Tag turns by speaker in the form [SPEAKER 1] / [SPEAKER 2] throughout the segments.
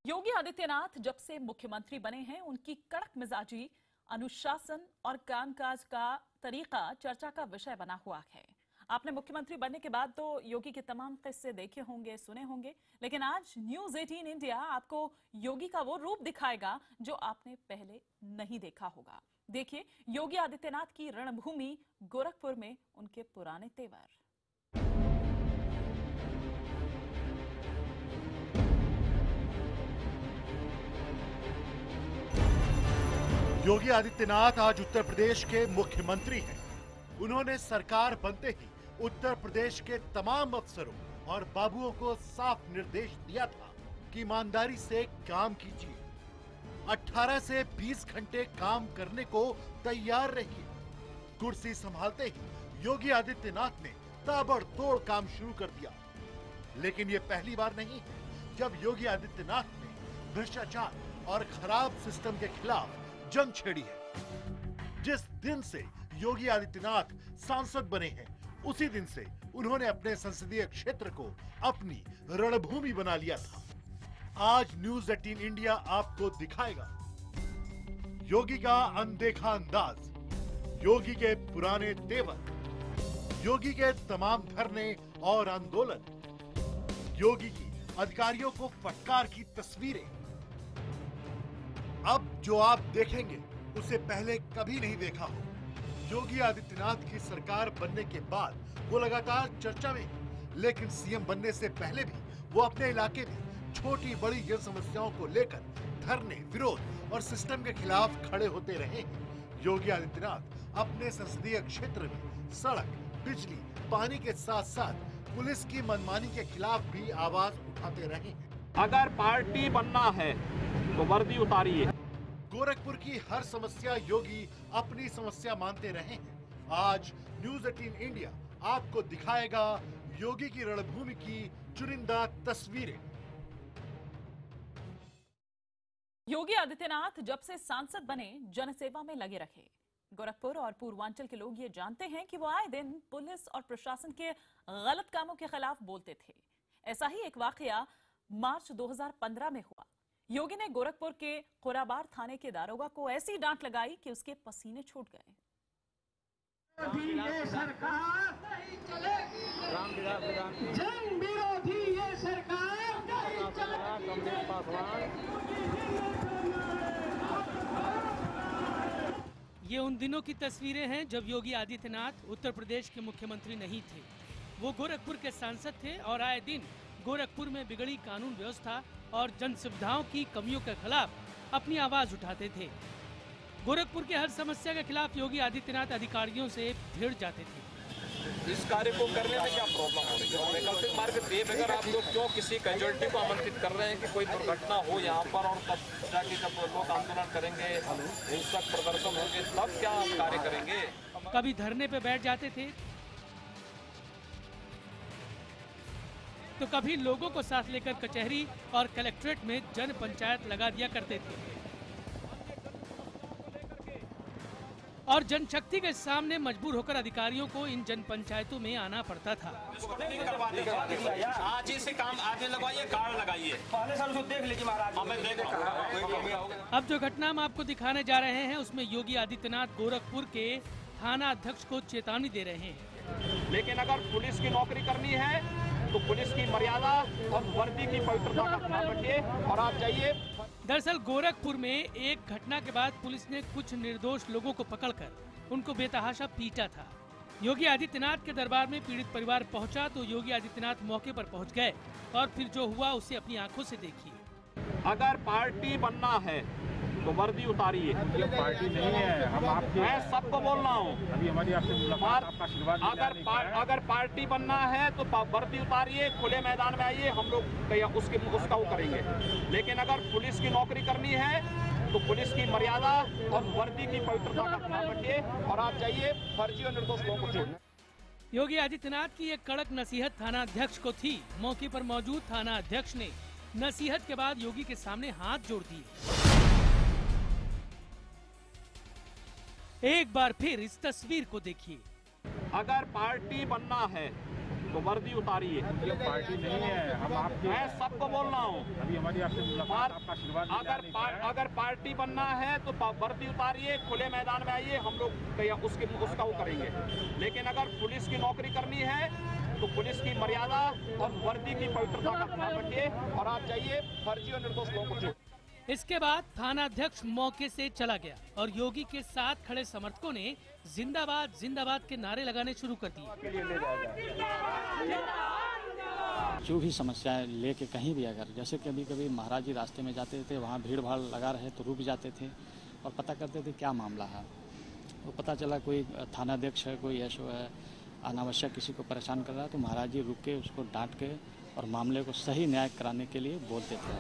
[SPEAKER 1] योगी आदित्यनाथ जब से मुख्यमंत्री बने हैं, उनकी कड़क मिजाजी, अनुशासन और कामकाज का तरीका चर्चा का विषय बना हुआ है। आपने मुख्यमंत्री बनने के बाद तो योगी के तमाम किस्से देखे होंगे, सुने होंगे, लेकिन आज न्यूज़ 18 इंडिया आपको योगी का वो रूप दिखाएगा जो आपने पहले नहीं देखा होगा। देखिए योगी आदित्यनाथ की रणभूमि गोरखपुर में उनके पुराने तेवर।
[SPEAKER 2] योगी आदित्यनाथ आज उत्तर प्रदेश के मुख्यमंत्री हैं। उन्होंने सरकार बनते ही उत्तर प्रदेश के तमाम अफसरों और बाबुओं को साफ निर्देश दिया था कि ईमानदारी से काम कीजिए, 18 से 20 घंटे काम करने को तैयार रहिए। कुर्सी संभालते ही योगी आदित्यनाथ ने ताबड़तोड़ काम शुरू कर दिया। लेकिन ये पहली बार नहीं है जब योगी आदित्यनाथ ने भ्रष्टाचार और खराब सिस्टम के खिलाफ जंग छेड़ी है। जिस दिन से योगी आदित्यनाथ सांसद बने हैं, उसी दिन से उन्होंने अपने संसदीय क्षेत्र को अपनी रणभूमि बना लिया था। आज न्यूज़ 18 इंडिया आपको दिखाएगा योगी का अनदेखा अंदाज, योगी के पुराने तेवर, योगी के तमाम धरने और आंदोलन, योगी की अधिकारियों को फटकार की तस्वीरें। अब जो आप देखेंगे उसे पहले कभी नहीं देखा हो। योगी आदित्यनाथ की सरकार बनने के बाद वो लगातार चर्चा में, लेकिन सीएम बनने से पहले भी वो अपने इलाके में छोटी बड़ी जन समस्याओं को लेकर धरने, विरोध और सिस्टम के खिलाफ खड़े होते रहे हैं। योगी आदित्यनाथ अपने संसदीय क्षेत्र में सड़क, बिजली, पानी के साथ साथ पुलिस की मनमानी के खिलाफ भी आवाज उठाते रहे हैं।
[SPEAKER 3] अगर पार्टी बनना है तो वर्दी उतारिए।
[SPEAKER 2] गोरखपुर की हर समस्या योगी अपनी समस्या मानते रहे हैं। आज न्यूज़ 18 इंडिया आपको दिखाएगा योगी की रणभूमि की चुनिंदा तस्वीरें।
[SPEAKER 1] योगी आदित्यनाथ जब से सांसद बने, जनसेवा में लगे रहे। गोरखपुर और पूर्वांचल के लोग ये जानते हैं कि वो आए दिन पुलिस और प्रशासन के गलत कामों के खिलाफ बोलते थे। ऐसा ही एक वाकया मार्च 2015 में हुआ। योगी ने गोरखपुर के कोराबार थाने के दारोगा को ऐसी डांट लगाई कि उसके पसीने छूट गए।
[SPEAKER 4] ये सरकार नहीं चलेगी, जन विरोधी ये सरकार नहीं चलेगी।
[SPEAKER 5] ये उन दिनों की तस्वीरें हैं जब योगी आदित्यनाथ उत्तर प्रदेश के मुख्यमंत्री नहीं थे। वो गोरखपुर के सांसद थे और आए दिन गोरखपुर में बिगड़ी कानून व्यवस्था और जन सुविधाओं की कमियों के खिलाफ अपनी आवाज उठाते थे। गोरखपुर के हर समस्या के खिलाफ योगी आदित्यनाथ अधिकारियों से भिड़ जाते थे।
[SPEAKER 3] इस कार्य को करने में क्या प्रॉब्लम हो रही है? वैकल्पिक मार्ग बेबगैर आप लोग क्यों किसी कैजुअलिटी को आमंत्रित कर रहे हैं कि कोई दुर्घटना हो यहाँ पर, और तब जाके जब लोग आंदोलन करेंगे, हिंसक प्रदर्शन होंगे, तब क्या आप कार्य करेंगे?
[SPEAKER 5] कभी धरने पे बैठ जाते थे तो कभी लोगों को साथ लेकर कचहरी और कलेक्ट्रेट में जन पंचायत लगा दिया करते थे और जनशक्ति के सामने मजबूर होकर अधिकारियों को इन जन पंचायतों में आना पड़ता था।
[SPEAKER 3] आज ही से काम आगे लगवाइए, कार्ड लगाइए। पहले साल उसको देख लीजिए महाराज। हमें देख रहा।
[SPEAKER 5] अब जो घटना हम आपको दिखाने जा रहे हैं उसमें योगी आदित्यनाथ गोरखपुर के थाना अध्यक्ष को चेतावनी दे रहे हैं।
[SPEAKER 3] लेकिन अगर पुलिस की नौकरी करनी है तो पुलिस की मर्यादा और वर्दी की पवित्रता का ध्यान रखिए और आप जाइए।
[SPEAKER 5] दरअसल गोरखपुर में एक घटना के बाद पुलिस ने कुछ निर्दोष लोगों को पकड़कर उनको बेतहाशा पीटा था। योगी आदित्यनाथ के दरबार में पीड़ित परिवार पहुंचा तो योगी आदित्यनाथ मौके पर पहुंच गए और फिर जो हुआ उसे अपनी आंखों से देखिए।
[SPEAKER 3] अगर पार्टी बनना है तो वर्दी उतारिए।
[SPEAKER 6] पार्टी नहीं है, हम आपके,
[SPEAKER 3] मैं सबको बोल रहा हूँ,
[SPEAKER 6] अभी हमारी आपसे मुलाकात, आपका आशीर्वाद
[SPEAKER 3] अगर पार्टी बनना है तो वर्दी उतारिए, खुले मैदान में आइए, हम लोग उसका वो करेंगे। लेकिन अगर पुलिस की नौकरी करनी है तो पुलिस की मर्यादा और वर्दी की पवित्रता का ध्यान रखिए और आप जाइए, फर्जी और निर्दोष लोगों को छोड़िए।
[SPEAKER 5] योगी आदित्यनाथ की एक कड़क नसीहत थाना अध्यक्ष को थी। मौके पर मौजूद थाना अध्यक्ष ने नसीहत के बाद योगी के सामने हाथ जोड़ दिए। एक बार फिर इस तस्वीर को देखिए।
[SPEAKER 3] अगर पार्टी बनना है तो वर्दी उतारिए।
[SPEAKER 6] ये पार्टी नहीं है, हम आपके
[SPEAKER 3] मैं सबको बोल रहा हूँ,
[SPEAKER 6] अभी हमारी आपसे मुलाकात, आपका आशीर्वाद
[SPEAKER 3] अगर पार्टी बनना है तो वर्दी उतारिए, खुले मैदान में आइए, हम लोग उसका वो करेंगे। लेकिन अगर पुलिस की नौकरी करनी है तो पुलिस की मर्यादा और वर्दी की पवित्रता का ध्यान रखिए और आप जाइए फर्जी और निर्दोष लोगों को छोड़िए।
[SPEAKER 5] इसके बाद थानाध्यक्ष मौके से चला गया और योगी के साथ खड़े समर्थकों ने जिंदाबाद जिंदाबाद के नारे लगाने शुरू कर दिए।
[SPEAKER 7] जो भी समस्याएं लेके कहीं भी अगर जैसे कभी कभी महाराज जी रास्ते में जाते थे, वहाँ भीड़ भाड़ लगा रहे तो रुक जाते थे और पता करते थे क्या मामला है। वो पता चला कोई थानाध्यक्ष है, कोई एसओ है, अनावश्यक किसी को परेशान कर रहा है तो महाराज जी रुक के उसको डांट के और मामले को सही न्याय कराने के लिए बोलते थे।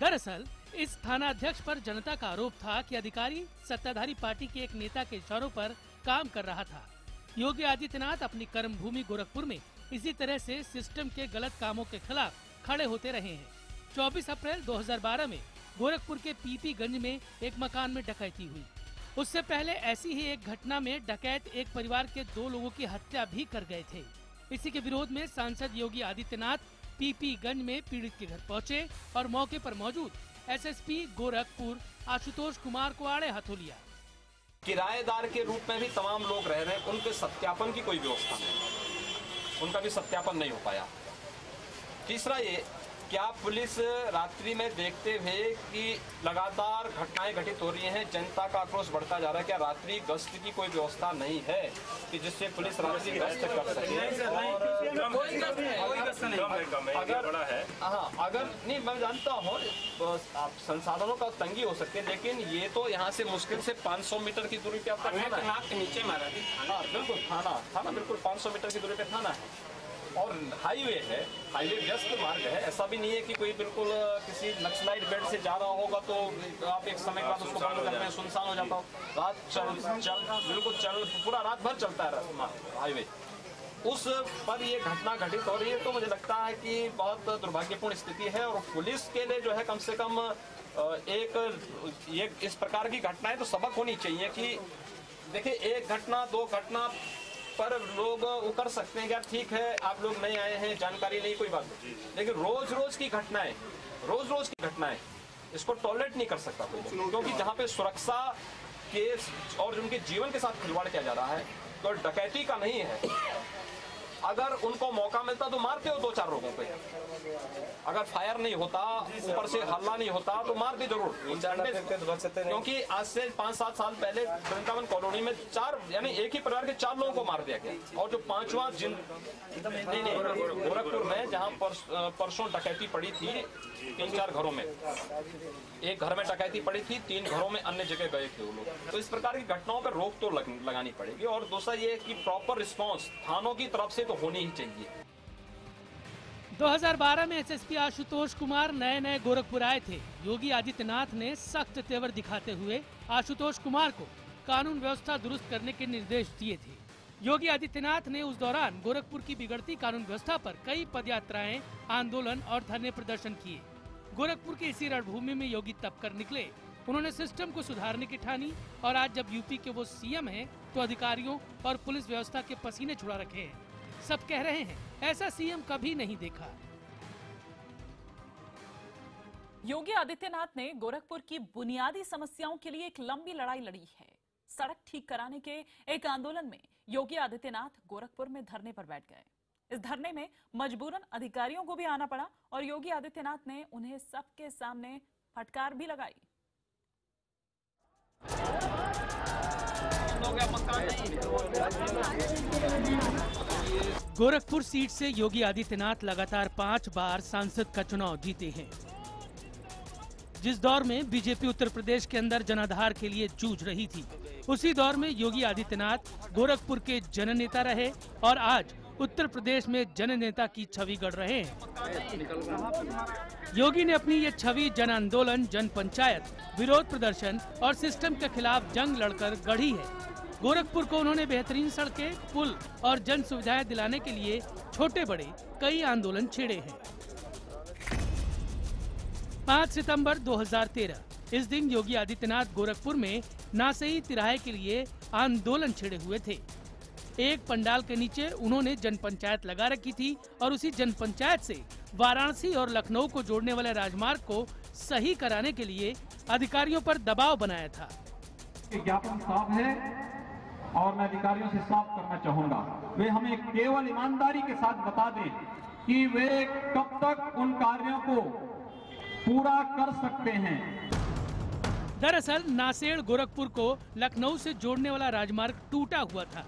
[SPEAKER 5] दरअसल इस थानाध्यक्ष पर जनता का आरोप था कि अधिकारी सत्ताधारी पार्टी के एक नेता के इशारों पर काम कर रहा था। योगी आदित्यनाथ अपनी कर्मभूमि गोरखपुर में इसी तरह से सिस्टम के गलत कामों के खिलाफ खड़े होते रहे हैं। 24 अप्रैल 2012 में गोरखपुर के पीपीगंज में एक मकान में डकैती हुई। उससे पहले ऐसी ही एक घटना में डकैत एक परिवार के 2 लोगों की हत्या भी कर गए थे। इसी के विरोध में सांसद योगी आदित्यनाथ पीपीगंज में पीड़ित के घर पहुंचे और मौके पर मौजूद एसएसपी गोरखपुर आशुतोष कुमार को आड़े हाथों लिया।
[SPEAKER 3] किराएदार के रूप में भी तमाम लोग रह रहे हैं, उनके सत्यापन की कोई व्यवस्था नहीं, उनका भी सत्यापन नहीं हो पाया। तीसरा ये, क्या पुलिस रात्रि में देखते हुए कि लगातार घटनाएं घटित हो रही हैं, जनता का आक्रोश बढ़ता जा रहा है, क्या रात्रि गश्त की कोई व्यवस्था नहीं है कि जिससे पुलिस रात्रि गश्त कर सके? अगर नहीं, मैं जानता हूँ संसाधनों का तंगी हो सकती है, लेकिन ये तो यहाँ से मुश्किल से 500 मीटर की दूरी पे आपका थाना है। नीचे मारा थी। हाँ बिल्कुल, थाना बिल्कुल 500 मीटर की दूरी पे थाना है और हाईवे है, हाईवे व्यस्त मार्ग है। ऐसा भी नहीं है कि कोई बिल्कुल किसी नक्सलाइट बेल्ट से जा रहा होगा तो आप एक समय के बाद उसको बंद करते हैं, सुनसान हो जाता हो। रात चल पूरा रात भर चलता है हाईवे। उस पर ये घटना घटित हो रही है तो मुझे लगता है कि बहुत दुर्भाग्यपूर्ण स्थिति है और पुलिस के लिए जो है कम से कम ये इस प्रकार की घटनाएं तो सबक होनी चाहिए कि देखिए, एक घटना 2 घटना पर लोग वो कर सकते हैं क्या, ठीक है आप लोग नहीं आए हैं, जानकारी नहीं, कोई बात नहीं, लेकिन रोज रोज की घटनाएं इसको टॉलरेट नहीं कर सकता कोई, क्योंकि जहाँ पे सुरक्षा के और उनके जीवन के साथ खिलवाड़ किया जा रहा है तो डकैती का नहीं है। अगर उनको मौका मिलता तो मारते हो 2-4 लोगों पे, अगर फायर नहीं होता, ऊपर से हल्ला नहीं होता तो मारते जरूर, क्योंकि आज से 5-7 साल पहले वृंदावन कॉलोनी में 4 यानी एक ही परिवार के 4 लोगों को मार दिया गया और जो 5वां गोरखपुर में जहां परसों डकैती पड़ी थी 3-4 घरों में, एक घर में डकैती पड़ी थी, 3 घरों में अन्य जगह गए थे वो लोग। तो इस प्रकार की घटनाओं पर रोक तो लगानी पड़ेगी और दूसरा ये कि प्रॉपर रिस्पांस थानों की तरफ से तो होनी ही चाहिए।
[SPEAKER 5] 2012 में एसएसपी आशुतोष कुमार नए गोरखपुर आए थे। योगी आदित्यनाथ ने सख्त तेवर दिखाते हुए आशुतोष कुमार को कानून व्यवस्था दुरुस्त करने के निर्देश दिए थे। योगी आदित्यनाथ ने उस दौरान गोरखपुर की बिगड़ती कानून व्यवस्था पर कई पदयात्राएं, आंदोलन और धरने प्रदर्शन किए। गोरखपुर की इसी रणभूमि में योगी तब कर निकले। उन्होंने सिस्टम को सुधारने की ठानी और आज जब यूपी के वो सीएम हैं, तो अधिकारियों और पुलिस व्यवस्था के पसीने छुड़ा रखे हैं। सब कह रहे हैं ऐसा सीएम कभी नहीं देखा।
[SPEAKER 1] योगी आदित्यनाथ ने गोरखपुर की बुनियादी समस्याओं के लिए एक लंबी लड़ाई लड़ी है। सड़क ठीक कराने के एक आंदोलन में योगी आदित्यनाथ गोरखपुर में धरने पर बैठ गए। इस धरने में मजबूरन अधिकारियों को भी आना पड़ा और योगी आदित्यनाथ ने उन्हें सबके सामने फटकार भी लगाई।
[SPEAKER 5] गोरखपुर सीट से योगी आदित्यनाथ लगातार 5 बार सांसद का चुनाव जीते हैं। जिस दौर में बीजेपी उत्तर प्रदेश के अंदर जनाधार के लिए जूझ रही थी, उसी दौर में योगी आदित्यनाथ गोरखपुर के जननेता रहे और आज उत्तर प्रदेश में जननेता की छवि गढ़ रहे हैं। योगी ने अपनी ये छवि जन आंदोलन, जन पंचायत, विरोध प्रदर्शन और सिस्टम के खिलाफ जंग लड़कर गढ़ी है। गोरखपुर को उन्होंने बेहतरीन सड़कें, पुल और जन सुविधाएं दिलाने के लिए छोटे बड़े कई आंदोलन छेड़े हैं। 5 सितंबर 2013 इस दिन योगी आदित्यनाथ गोरखपुर में नासई तिराहे के लिए आंदोलन छेड़े हुए थे। एक पंडाल के नीचे उन्होंने जनपंचायत लगा रखी थी और उसी जनपंचायत से वाराणसी और लखनऊ को जोड़ने वाले राजमार्ग को सही कराने के लिए अधिकारियों पर दबाव बनाया था।
[SPEAKER 3] ज्ञापन साफ है और मैं अधिकारियों से साफ करना चाहूंगा, वे हमें केवल ईमानदारी के साथ बता दें कि वे कब तक उन कार्यों को पूरा कर सकते हैं।
[SPEAKER 5] दरअसल नासेड़ गोरखपुर को लखनऊ से जोड़ने वाला राजमार्ग टूटा हुआ था।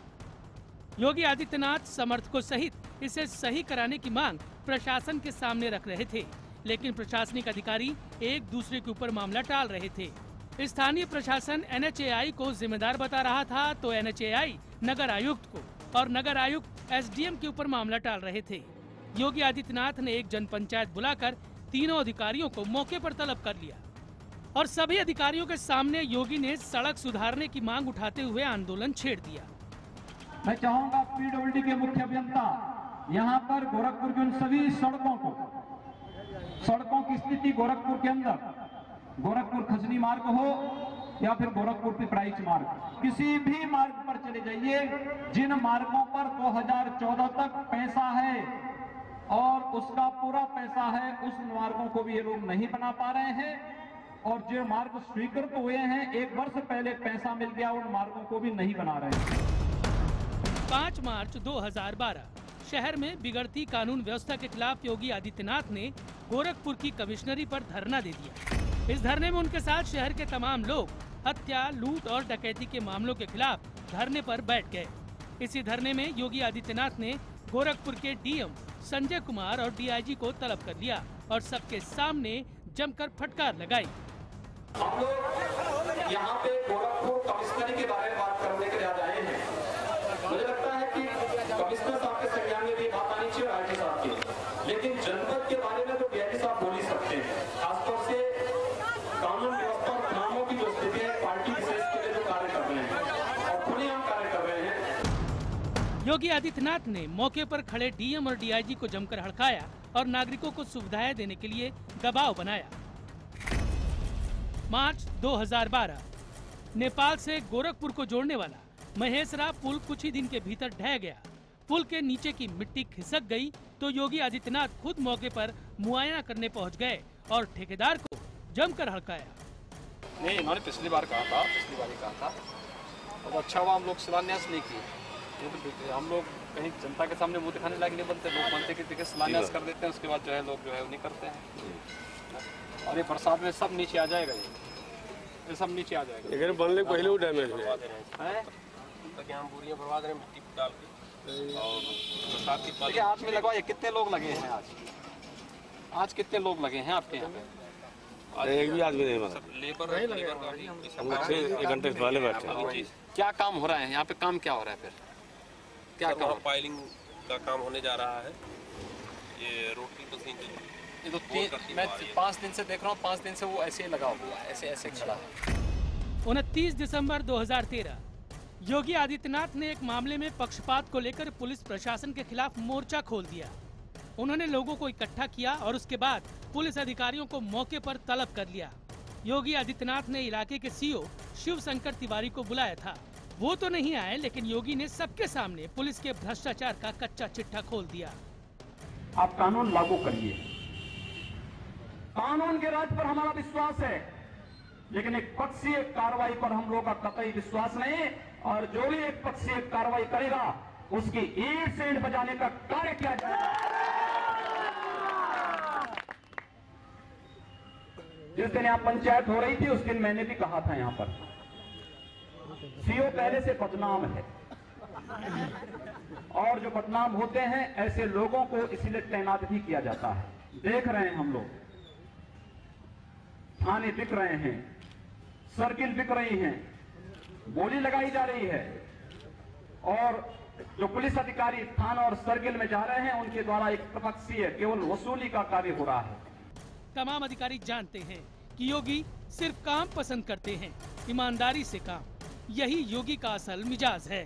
[SPEAKER 5] योगी आदित्यनाथ समर्थकों सहित इसे सही कराने की मांग प्रशासन के सामने रख रहे थे, लेकिन प्रशासनिक अधिकारी एक दूसरे के ऊपर मामला टाल रहे थे। स्थानीय प्रशासन NHAI को जिम्मेदार बता रहा था तो NHAI नगर आयुक्त को और नगर आयुक्त SDM के ऊपर मामला टाल रहे थे। योगी आदित्यनाथ ने एक जनपंचायत बुलाकर तीनों अधिकारियों को मौके पर तलब कर लिया और सभी अधिकारियों के सामने योगी ने सड़क सुधारने की मांग उठाते हुए आंदोलन छेड़ दिया।
[SPEAKER 3] मैं चाहूंगा PWD के मुख्य अभियंता यहाँ पर गोरखपुर की उन सभी सड़कों की स्थिति गोरखपुर के अंदर, गोरखपुर खजनी मार्ग हो या फिर गोरखपुर पिपराइच मार्ग, किसी भी मार्ग पर चले जाइए, जिन मार्गों पर 2014 तक पैसा है और उसका पूरा पैसा है, उस मार्गों को भी ये लोग नहीं बना पा रहे हैं और जो मार्ग स्वीकृत हुए हैं 1 वर्ष पहले पैसा मिल गया, उन मार्गों को भी नहीं बना रहे हैं।
[SPEAKER 5] 5 मार्च 2012 शहर में बिगड़ती कानून व्यवस्था के खिलाफ योगी आदित्यनाथ ने गोरखपुर की कमिश्नरी पर धरना दे दिया। इस धरने में उनके साथ शहर के तमाम लोग हत्या, लूट और डकैती के मामलों के खिलाफ धरने पर बैठ गए। इसी धरने में योगी आदित्यनाथ ने गोरखपुर के DM संजय कुमार और DIG को तलब कर लिया और सबके सामने जमकर फटकार लगाई।
[SPEAKER 3] हम लोग यहाँ पे गोरखपुर कमिश्नरी के बारे में बात करने के लिए आए हैं। मुझे लगता है कि कमिश्नर साहब के संज्ञान में भी बात आनी चाहिए RT साहब की, लेकिन जनपद के बारे में तो DIG साहब बोल ही सकते हैं। खासतौर से कानून व्यवस्था और चुनावों की जो स्थिति है, पार्टी विशेष के लिए जो कार्य कर रहे हैं और खुलेआम कार्य कर रहे हैं।
[SPEAKER 5] योगी आदित्यनाथ ने मौके पर खड़े DM और DIG को जमकर हड़काया और नागरिकों को सुविधाएं देने के लिए दबाव बनाया। मार्च 2012 नेपाल से गोरखपुर को जोड़ने वाला महेसरा पुल कुछ ही दिन के भीतर ढह गया। पुल के नीचे की मिट्टी खिसक गई तो योगी आदित्यनाथ खुद मौके पर मुआयना करने पहुंच गए और ठेकेदार को जमकर हड़काया।
[SPEAKER 3] नहीं, मैंने पिछली बार कहा था, अब अच्छा हुआ हम लोग शिलान्यास नहीं किए। हम लोग कहीं जनता के सामने मुंह दिखाने लायक नहीं बनते, लोग बनते कि देखिए शिलान्यास कर देते हैं, उसके बाद जो है लोग जो है नहीं करते हैं। और ये बरसात में सब नीचे आ जाएगा, ये सब नीचे आ जाएगा।
[SPEAKER 6] लेकिन बनने पहले वो डैमेज
[SPEAKER 3] है हम बोरियां बर्बाद रहे मिट्टी डाल के और बरसात की। देखिए आज में लगवाए कितने लोग लगे हैं, आज कितने लोग लगे हैं आपके यहाँ पे?
[SPEAKER 6] एक भी आदमी नहीं बना,
[SPEAKER 3] लेबर नहीं लगे,
[SPEAKER 6] हम 1 घंटे पहले बैठे।
[SPEAKER 3] क्या काम हो रहा है यहाँ पे? काम क्या हो रहा है फिर? क्या काम?
[SPEAKER 8] फाइलिंग का काम होने जा रहा है। ये रोटी तो
[SPEAKER 3] ये तो मैं 5 दिन से देख रहा हूँ, 5 दिन से वो ऐसे ही लगा हुआ है, ऐसे खड़ा है।
[SPEAKER 5] 29 दिसंबर 2013 योगी आदित्यनाथ ने एक मामले में पक्षपात को लेकर पुलिस प्रशासन के खिलाफ मोर्चा खोल दिया। उन्होंने लोगों को इकट्ठा किया और उसके बाद पुलिस अधिकारियों को मौके पर तलब कर लिया। योगी आदित्यनाथ ने इलाके के CO शिव शंकर तिवारी को बुलाया था। वो तो नहीं आए, लेकिन योगी ने सबके सामने पुलिस के भ्रष्टाचार का कच्चा चिट्ठा खोल दिया।
[SPEAKER 3] आप कानून लागू करिए, कानून के राज पर हमारा विश्वास है, लेकिन एक पक्षीय कार्रवाई पर हम लोगों का कतई विश्वास नहीं। और जो भी एक पक्षीय कार्रवाई करेगा उसकी ईंट से ईंट बजाने का कार्य किया जाएगा। जिस दिन यहाँ पंचायत हो रही थी उस दिन मैंने भी कहा था, यहाँ पर CO पहले से बदनाम है और जो बदनाम होते हैं ऐसे लोगों को इसलिए तैनात भी किया जाता है। देख रहे हैं हम लोग, थाने बिक रहे हैं, सर्किल बिक रही हैं, बोली लगाई जा रही है और जो पुलिस अधिकारी थाना और सर्किल में जा रहे हैं उनके द्वारा एक प्रपक्षीय केवल वसूली का कार्य हो रहा है।
[SPEAKER 5] तमाम अधिकारी जानते हैं कि योगी सिर्फ काम पसंद करते हैं, ईमानदारी से काम। यही योगी का असल मिजाज है।